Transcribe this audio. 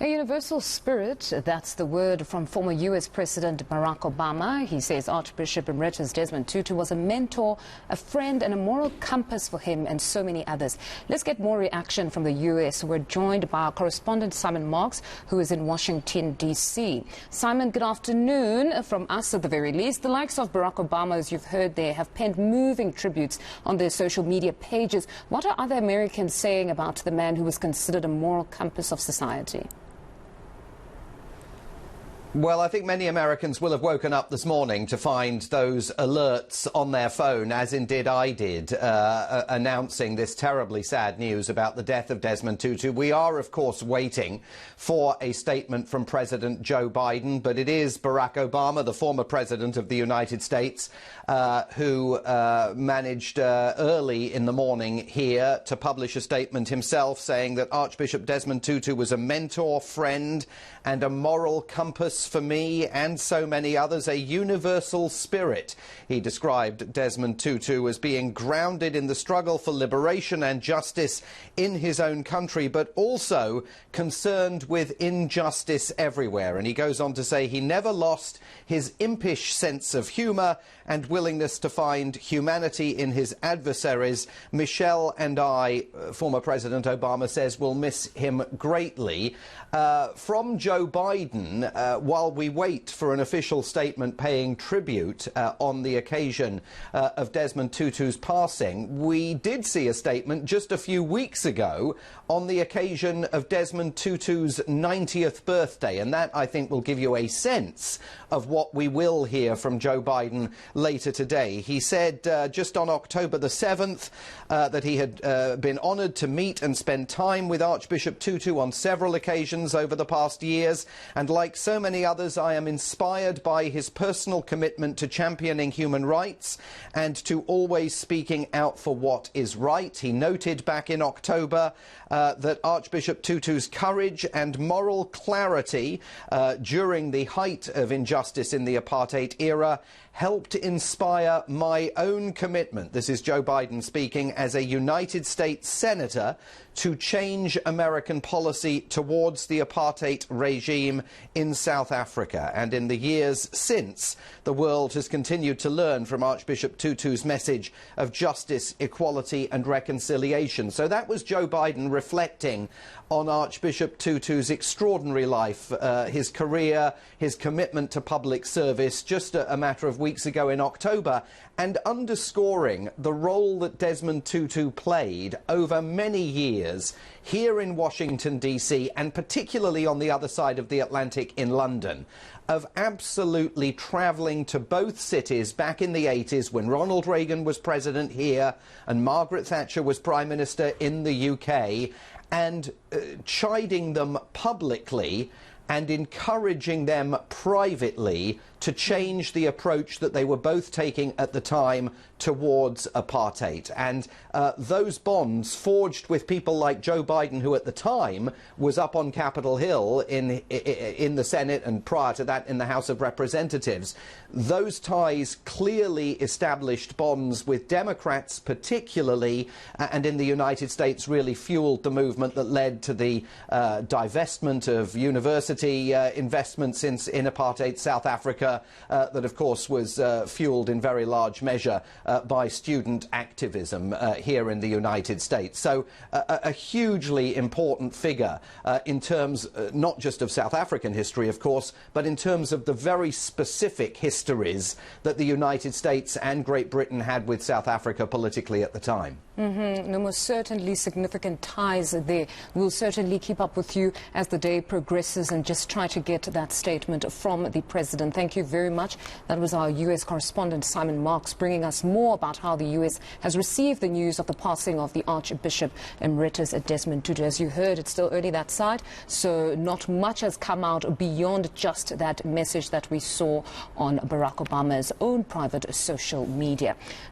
A universal spirit, that's the word from former U.S. President Barack Obama. He says Archbishop Emeritus Desmond Tutu was a mentor, a friend and a moral compass for him and so many others. Let's get more reaction from the U.S. We're joined by our correspondent Simon Marks, who is in Washington, D.C. Simon, good afternoon. From us at the very least, the likes of Barack Obama, as you've heard there, have penned moving tributes on their social media pages. What are other Americans saying about the man who was considered a moral compass of society? Well, I think many Americans will have woken up this morning to find those alerts on their phone, as indeed I did, announcing this terribly sad news about the death of Desmond Tutu. We are, of course, waiting for a statement from President Joe Biden, but it is Barack Obama, the former president of the United States, who managed early in the morning here to publish a statement himself saying that Archbishop Desmond Tutu was a mentor, friend and a moral compass for me and so many others, a universal spirit. He described Desmond Tutu as being grounded in the struggle for liberation and justice in his own country, but also concerned with injustice everywhere. And he goes on to say he never lost his impish sense of humour and willingness to find humanity in his adversaries. Michelle and I, former President Obama says, will miss him greatly. From Joe Biden, while we wait for an official statement paying tribute on the occasion of Desmond Tutu's passing, we did see a statement just a few weeks ago on the occasion of Desmond Tutu's 90th birthday, and that, I think, will give you a sense of what we will hear from Joe Biden later today. He said just on October the 7th that he had been honoured to meet and spend time with Archbishop Tutu on several occasions over the past years, and like so many others, I am inspired by his personal commitment to championing human rights and to always speaking out for what is right. He noted back in October that Archbishop Tutu's courage and moral clarity during the height of injustice in the apartheid era helped inspire my own commitment, this is Joe Biden speaking, as a United States Senator, to change American policy towards the apartheid regime in South Africa. And in the years since, the world has continued to learn from Archbishop Tutu's message of justice, equality and reconciliation. So that was Joe Biden reflecting on Archbishop Tutu's extraordinary life, his career, his commitment to public service just a matter of weeks ago in October, and underscoring the role that Desmond Tutu played over many years here in Washington, D.C., and particularly on the other side of the Atlantic in London, of absolutely travelling to both cities back in the 80s when Ronald Reagan was president here and Margaret Thatcher was Prime Minister in the UK, and chiding them publicly and encouraging them privately to change the approach that they were both taking at the time towards apartheid. And those bonds forged with people like Joe Biden, who at the time was up on Capitol Hill in the Senate and prior to that in the House of Representatives, those ties clearly established bonds with Democrats particularly, and in the United States really fueled the movement that led to the divestment of university investments in apartheid South Africa, that of course was fueled in very large measure by student activism here in the United States. So a hugely important figure in terms not just of South African history, of course, but in terms of the very specific histories that the United States and Great Britain had with South Africa politically at the time. No, most certainly significant ties there. We'll certainly keep up with you as the day progresses and just try to get that statement from the President. Thank you very much. That was our U.S. correspondent Simon Marks bringing us more about how the U.S. has received the news of the passing of the Archbishop Emeritus Desmond Tutu. As you heard, it's still early that side, so not much has come out beyond just that message that we saw on Barack Obama's own private social media.